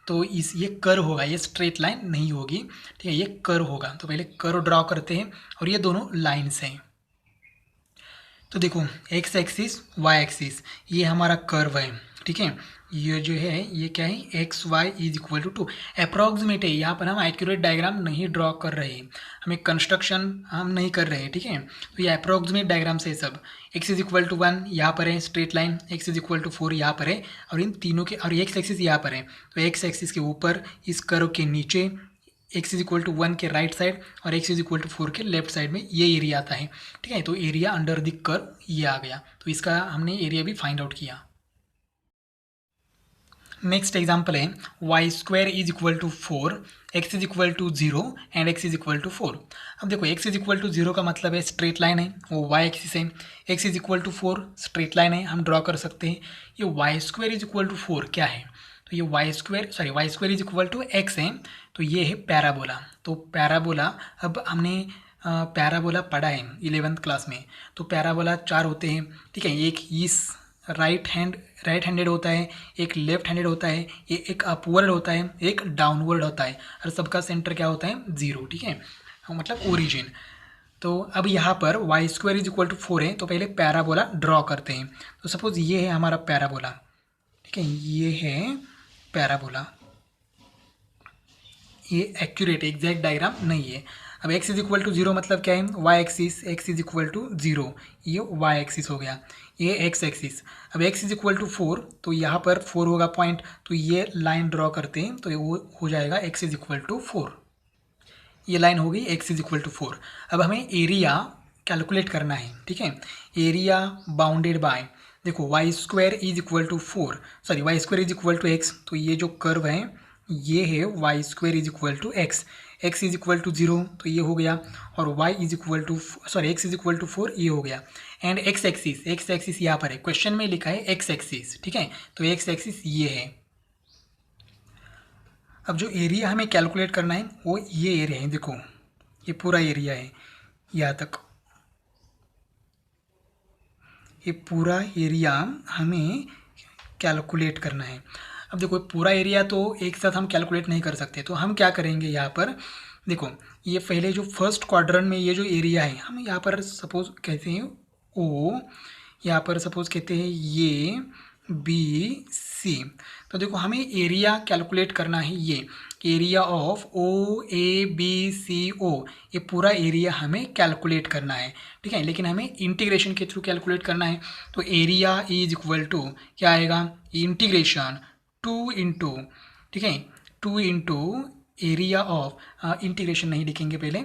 तो इस ये कर्व होगा, ये स्ट्रेट लाइन नहीं होगी, ठीक है, ये कर्व होगा। तो पहले कर्व ड्रॉ करते हैं और ये दोनों लाइन्स हैं। तो देखो एक्स एक्सिस वाई एक्सिस ये हमारा कर्व है, ठीक है। ये जो है ये क्या है, x Y is equal to 2, approximate है, यहाँ पर हम एक्यूरेट डायग्राम नहीं ड्रॉ कर रहे हैं, हमें कंस्ट्रक्शन हम नहीं कर रहे हैं, ठीक है। तो ये अप्रॉक्सीमेट डायग्राम से सब, एक्स इज इक्वल टू 1 यहाँ पर है straight line, X is equal to 4 यहाँ पर है, और इन तीनों के और एक्स एक्सिस यहाँ पर है, तो एक्स एक्सिस के ऊपर इस कर्व के नीचे एक्स इज इक्वल टू 1 के राइट साइड और एक्स इज इक्वल टू 4 के लेफ्ट साइड में ये एरिया आता है, ठीक है। तो एरिया अंडर द कर्व ये आ गया, तो इसका हमने एरिया भी फाइंड आउट किया। नेक्स्ट एग्जाम्पल है Y square is equal to 4, X is equal to 0 and x is equal to 4। अब देखो एक्स इज इक्वल टू 0 का मतलब है स्ट्रेट लाइन है, वो वाई एक्सिस है, x is equal to 4 straight line है, हम ड्रॉ कर सकते हैं। ये Y square is equal to 4 क्या है, तो ये Y square is equal to X है, तो ये है पैराबोला। तो पैराबोला, अब हमने पैराबोला पढ़ा है 11th क्लास में, तो पैराबोला 4 होते हैं, ठीक है। एक इस राइट हैंडेड होता है, एक लेफ्ट हैंडेड होता है, एक अपवर्ड होता है, एक डाउनवर्ड होता है, और सबका सेंटर क्या होता है 0, ठीक है, मतलब ओरिजिन। तो अब यहाँ पर Y square is equal to 4 है, तो पहले पैराबोला ड्रॉ करते हैं। तो सपोज ये है हमारा पैराबोला, ठीक है, ये है पैराबोला, ये एक्यूरेट एग्जैक्ट डायग्राम नहीं है। अब x इज इक्वल टू 0 मतलब क्या है, y axis x is equal to 0, ये y एक्सिस हो गया, ये x एक्सिस। अब x इज इक्वल टू 4, तो यहाँ पर 4 होगा पॉइंट, तो ये लाइन ड्रॉ करते हैं, तो वो हो जाएगा x इज इक्वल टू 4, ये लाइन हो गई x इज इक्वल टू 4। अब हमें एरिया कैलकुलेट करना है, ठीक है, एरिया बाउंडेड बाय, देखो Y square is equal to 4, sorry Y square is equal to X, तो ये जो कर्व है ये है Y square is equal to X, X is equal to 0 तो ये हो गया, और Y is equal to X is equal to 4 ये हो गया, एंड एक्स एक्सिस यहाँ पर है, क्वेश्चन में लिखा है एक्स एक्सिस, ठीक है, तो एक्स एक्सिस ये है। अब जो एरिया हमें कैलकुलेट करना है वो ये एरिया है, देखो ये पूरा एरिया है यहाँ तक, ये पूरा एरिया हमें कैलकुलेट करना है। अब देखो पूरा एरिया तो एक साथ हम कैलकुलेट नहीं कर सकते, तो हम क्या करेंगे यहाँ पर, देखो ये पहले जो फर्स्ट क्वाड्रेंट में ये जो एरिया है, हम यहाँ पर सपोज कहते हैं ओ, यहाँ पर सपोज कहते हैं ये बी सी। तो देखो हमें एरिया कैलकुलेट करना है, ये area of O A B C O, ये पूरा एरिया हमें कैलकुलेट करना है, ठीक है। लेकिन हमें इंटीग्रेशन के थ्रू कैलकुलेट करना है, तो एरिया इज इक्वल टू क्या आएगा, इंटीग्रेशन 2 इंटू, ठीक है, 2 इंटू एरिया ऑफ, इंटीग्रेशन नहीं लिखेंगे पहले,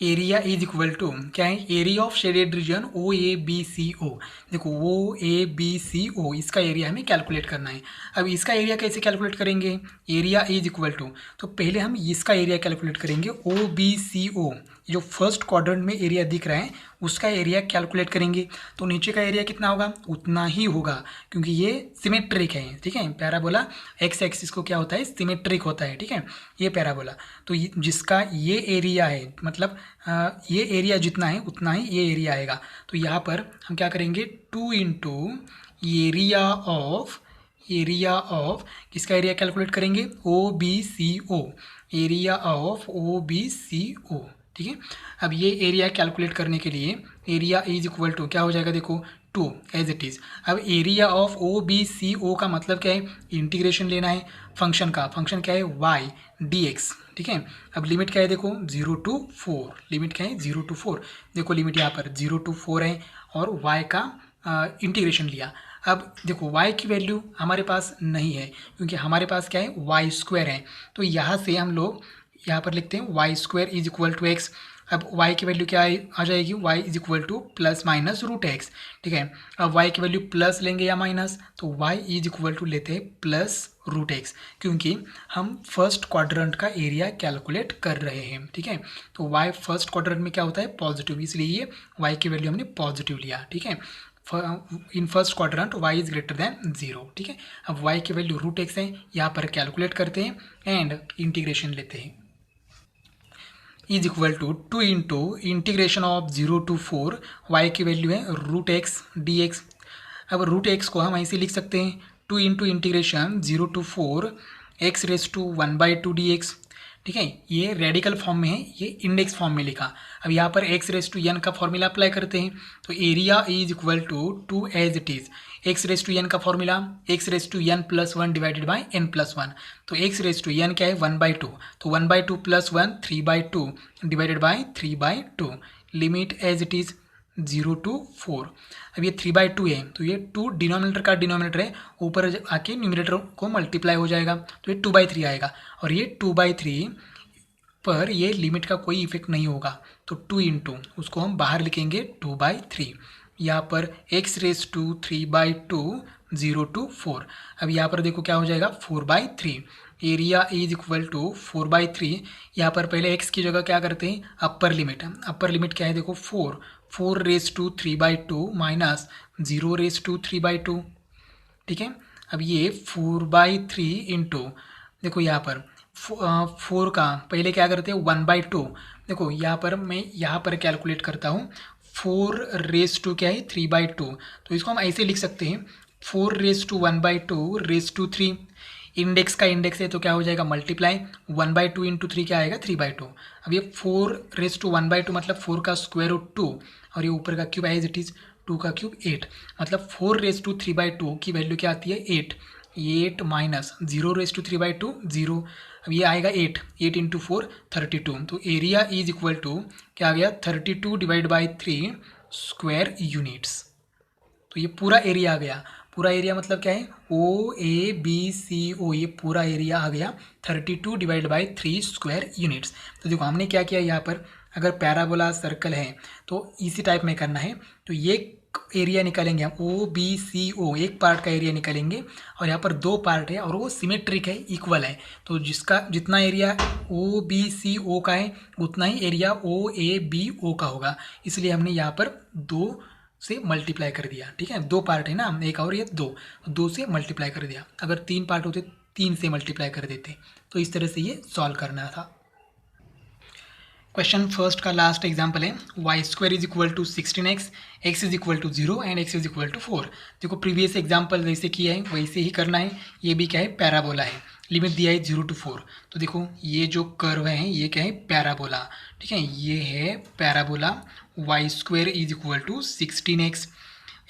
एरिया इज इक्वल टू क्या है, area of shaded region O A B C O. देखो ओ ए बी सी ओ, इसका एरिया हमें कैलकुलेट करना है। अब इसका एरिया कैसे कैलकुलेट करेंगे, एरिया इज इक्वल टू, तो पहले हम इसका एरिया कैलकुलेट करेंगे, ओ बी सी ओ, जो फर्स्ट क्वाड्रेंट में एरिया दिख रहा है उसका एरिया कैलकुलेट करेंगे। तो नीचे का एरिया कितना होगा, उतना ही होगा, क्योंकि ये सिमेट्रिक है, ठीक है। पैराबोला एक्स एक्सिस को क्या होता है, सिमेट्रिक होता है, ठीक है, ये पैराबोला। तो जिसका ये एरिया है, मतलब ये एरिया जितना है उतना ही ये एरिया आएगा। तो यहाँ पर हम क्या करेंगे, 2 इंटू एरिया ऑफ किसका एरिया कैलकुलेट करेंगे, O B C O, area of O B C O, ठीक है। अब ये एरिया कैलकुलेट करने के लिए एरिया इज इक्वल टू क्या हो जाएगा, देखो 2 एज इट इज़। अब area of O B C O का मतलब क्या है, इंटीग्रेशन लेना है फंक्शन का, फंक्शन क्या है वाई डी एक्स, ठीक है। अब लिमिट क्या है, देखो 0 to 4, लिमिट क्या है 0 to 4, देखो लिमिट यहाँ पर 0 to 4 है, और y का इंटीग्रेशन लिया। अब देखो y की वैल्यू हमारे पास नहीं है, क्योंकि हमारे पास क्या है वाई स्क्वायर है। तो यहाँ से हम लोग यहाँ पर लिखते हैं Y square is equal to X. अब y की वैल्यू क्या आ जाएगी, y is equal to plus minus root X, ठीक है। अब y की वैल्यू प्लस लेंगे या माइनस, तो y इज इक्वल टू लेते हैं प्लस रूट एक्स, क्योंकि हम फर्स्ट क्वाड्रेंट का एरिया कैलकुलेट कर रहे हैं, ठीक है। तो y फर्स्ट क्वाड्रेंट में क्या होता है, पॉजिटिव, इसलिए ये y की वैल्यू हमने पॉजिटिव लिया, ठीक है। In first quadrant y is greater than 0, ठीक है। अब y की वैल्यू रूट एक्स है, यहाँ पर कैलकुलेट करते हैं एंड इंटीग्रेशन लेते हैं, is equal to 2 into integration of 0 to 4, y की वैल्यू है रूट एक्स डी एक्स। अब रूट एक्स को हम ऐसे लिख सकते हैं, 2 into integration 0 to 4 X raise to 1/2 D x, ठीक है। ये रेडिकल फॉर्म में है, ये इंडेक्स फॉर्म में लिखा। अब यहाँ पर एक्स रेस टू एन का फॉर्मूला अप्लाई करते हैं, तो area is equal to 2 as it is, x raise to n का formula x raise to n plus 1 divided by n plus 1। तो एक्स रेस टू एन क्या है 1/2, तो 1/2 plus 1 3/2 divided by 3/2, limit as it is 0 to 4। अब ये 3/2 है, तो ये 2 डिनोमिनेटर का डिनोमिनेटर है, ऊपर आके न्यूमरेटर को मल्टीप्लाई हो जाएगा, तो ये 2/3 आएगा, और ये 2/3 पर ये लिमिट का कोई इफेक्ट नहीं होगा, तो 2 इंटू उसको हम बाहर लिखेंगे 2/3, यहाँ पर x रेस टू 3/2 0 to 4। अब यहाँ पर देखो क्या हो जाएगा 4/3, एरिया इज इक्वल टू 4/3। यहाँ पर पहले x की जगह क्या करते हैं, अपर लिमिट क्या है, देखो 4 raise to 3/2 minus 0 raise to 3/2, ठीक है। अब ये 4/3 इंटू, देखो यहाँ पर 4 का पहले क्या करते हैं 1/2, देखो यहाँ पर मैं यहाँ पर कैलकुलेट करता हूँ, 4 रेस टू क्या है 3/2, तो इसको हम ऐसे लिख सकते हैं 4 raise to 1/2 raise to 3, index का इंडेक्स है तो क्या हो जाएगा मल्टीप्लाई, 1/2 इंटू 3 क्या आएगा 3/2। अब ये 4 रेस टू 1/2 मतलब 4 का स्क्वायर रूट 2, और ये ऊपर का क्यूब एज इट इज 2 का क्यूब 8, मतलब 4 रेस टू 3/2 की वैल्यू क्या आती है 8 माइनस 0 रेस टू 3/2 0। अब ये आएगा 8 इंटू 4 32, तो एरिया इज इक्वल टू क्या आ गया 32 डिवाइड बाई 3 स्क्वायर यूनिट्स। तो ये पूरा एरिया आ गया, पूरा एरिया मतलब क्या है ओ ए बी सी ओ, ये पूरा एरिया आ गया 32 डिवाइड बाई 3 स्क्वायर यूनिट्स। तो देखो हमने क्या किया, यहाँ पर अगर पैराबोला सर्कल है तो इसी टाइप में करना है, तो ये एरिया निकालेंगे हम ओ बी सी ओ, एक पार्ट का एरिया निकालेंगे, और यहाँ पर 2 पार्ट है और वो सिमेट्रिक है, इक्वल है, तो जिसका जितना एरिया ओ बी सी ओ का है उतना ही area O A B O का होगा, इसलिए हमने यहाँ पर 2 से मल्टीप्लाई कर दिया, ठीक है। 2 पार्ट है ना, एक और ये 2 से मल्टीप्लाई कर दिया, अगर 3 पार्ट होते 3 से मल्टीप्लाई कर देते, तो इस तरह से ये सॉल्व करना था। क्वेश्चन फर्स्ट का लास्ट एग्जाम्पल है Y square is equal to 16x, X is equal to 0 and x is equal to 4। देखो प्रीवियस एग्जाम्पल जैसे किया है वैसे ही करना है। ये भी क्या है, पैराबोला है। लिमिट दिया है 0 to 4। तो देखो ये जो कर्व है ये क्या है, पैराबोला। ठीक है, ये है parabola. Y square is equal to 16x,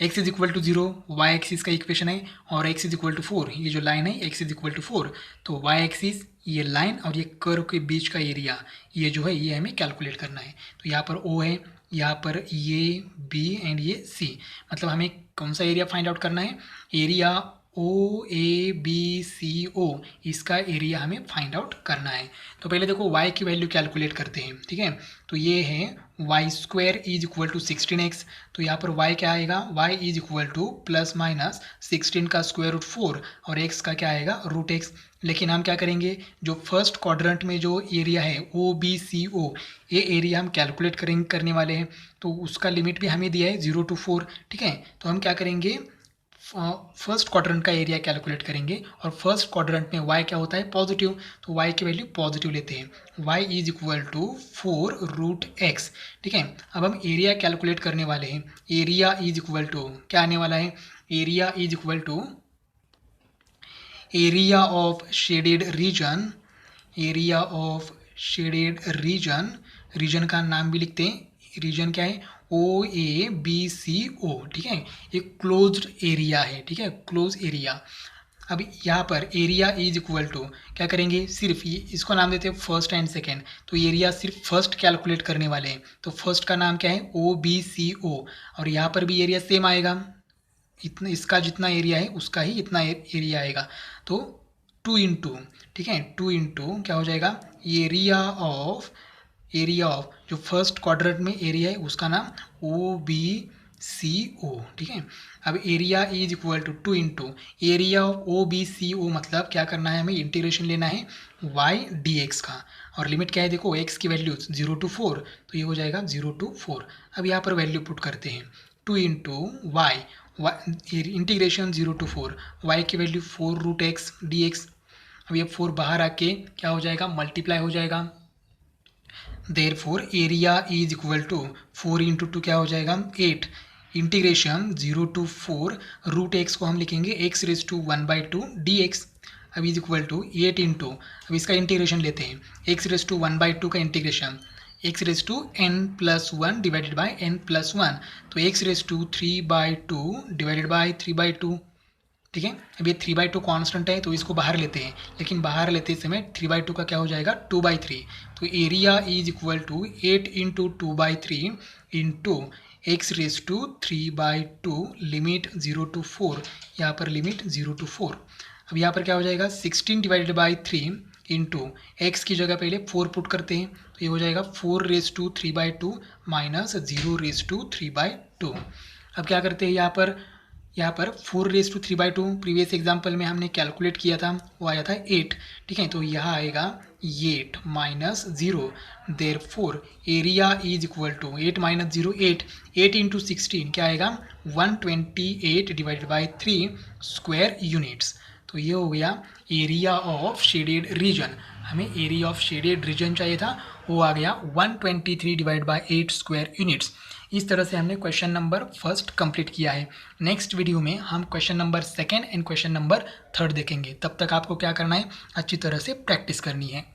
X is equal to 0, Y axis का इक्वेशन है, और एक्स इज इक्वल टू 4। ये जो लाइन है एक्स इज इक्वल टू 4, तो वाई एक्सिस ये लाइन और ये कर्व के बीच का एरिया ये जो है ये हमें कैलकुलेट करना है। तो यहाँ पर ओ है, यहाँ पर ये बी एंड ये सी, मतलब हमें कौन सा एरिया फाइंड आउट करना है, area O A B C ओ, इसका एरिया हमें फाइंड आउट करना है। तो पहले देखो y की वैल्यू कैलकुलेट करते हैं। ठीक है, तो ये है Y square is equal to 16x। तो यहाँ पर y क्या आएगा, y is equal to plus minus 16 का स्क्वायर रूट 4 और x का क्या आएगा, रूट x। लेकिन हम क्या करेंगे, जो फर्स्ट क्वाड्रेंट में जो एरिया है ओ बी सी ओ, ये एरिया हम कैलकुलेट करने वाले हैं। तो उसका लिमिट भी हमें दिया है 0 to 4। ठीक है, तो हम क्या करेंगे, फर्स्ट क्वाड्रेंट का एरिया कैलकुलेट करेंगे, और फर्स्ट क्वाड्रेंट में y क्या होता है, पॉजिटिव। तो y की वैल्यू पॉजिटिव लेते हैं। y is equal to 4 root x। ठीक है, अब हम एरिया कैलकुलेट करने वाले हैं। एरिया इज इक्वल टू क्या आने वाला है, area is equal to area of shaded region, area of shaded region, region का नाम भी लिखते हैं। रीजन क्या है, ओ ए बी सी ओ। ठीक है, एक क्लोज्ड एरिया है। ठीक है, क्लोज एरिया। अब यहाँ पर एरिया इज इक्वल टू क्या करेंगे, सिर्फ ये इसको नाम देते हैं फर्स्ट एंड सेकेंड। तो एरिया सिर्फ फर्स्ट कैलकुलेट करने वाले हैं। तो फर्स्ट का नाम क्या है, ओ बी सी ओ, और यहाँ पर भी एरिया सेम आएगा, इतना इसका जितना एरिया है उसका ही इतना एरिया आएगा। तो 2 इंटू, ठीक है, 2 इंटू क्या हो जाएगा, एरिया ऑफ जो फर्स्ट क्वाड्रेंट में एरिया है उसका नाम ओ बी सी ओ। ठीक है, अब area is equal to 2 into area of O B C O, मतलब क्या करना है, हमें इंटीग्रेशन लेना है वाई डी एक्स का, और लिमिट क्या है, देखो एक्स की वैल्यू 0 to 4, तो ये हो जाएगा 0 to 4। अब यहाँ पर वैल्यू पुट करते हैं, 2 into y, integration 0 to 4, y की value 4 root x D x. अब ये 4 बाहर आके क्या हो जाएगा, मल्टीप्लाई हो जाएगा। Therefore area is equal to 4 into 2 क्या हो जाएगा, 8। इंटीग्रेशन 0 to 4 रूट एक्स को हम लिखेंगे X raise to 1/2 D x. अब इज इक्वल टू 8 इंटू, अब इसका इंटीग्रेशन लेते हैं, एक्स रेज टू 1/2 का integration X raise to n plus 1 divided by n plus 1, तो X raise to 3/2 divided by 3/2। ठीक है, अब ये 3/2 कॉन्स्टेंट है तो इसको बाहर लेते हैं, लेकिन बाहर लेते समय 3/2 का क्या हो जाएगा, 2/3। तो area is equal to 8 into 2/3 into x raise to 3/2, limit 0 to 4, यहाँ पर लिमिट 0 to 4। अब यहाँ पर क्या हो जाएगा, 16 डिवाइडेड बाई 3 इंटू एक्स की जगह पहले 4 पुट करते हैं, तो ये हो जाएगा 4 raise to 3/2 minus 0 raise to 3/2। अब क्या करते हैं, यहाँ पर 4 रेज टू 3/2 प्रीवियस एग्जाम्पल में हमने कैलकुलेट किया था, वो आया था 8। ठीक है, तो यहाँ आएगा 8 minus 0, therefore area is equal to 8 minus 0 8, 8 into 16 क्या आएगा, 128 डिवाइडेड बाई 3 स्क्वायर यूनिट्स। तो ये हो गया एरिया ऑफ शेडेड रीजन। हमें एरिया ऑफ शेडेड रीजन चाहिए था, वो आ गया 123 डिवाइड बाई 8 स्क्वायर यूनिट्स। इस तरह से हमने क्वेश्चन नंबर फर्स्ट कंप्लीट किया है। नेक्स्ट वीडियो में हम question number second and question number third देखेंगे। तब तक आपको क्या करना है, अच्छी तरह से प्रैक्टिस करनी है।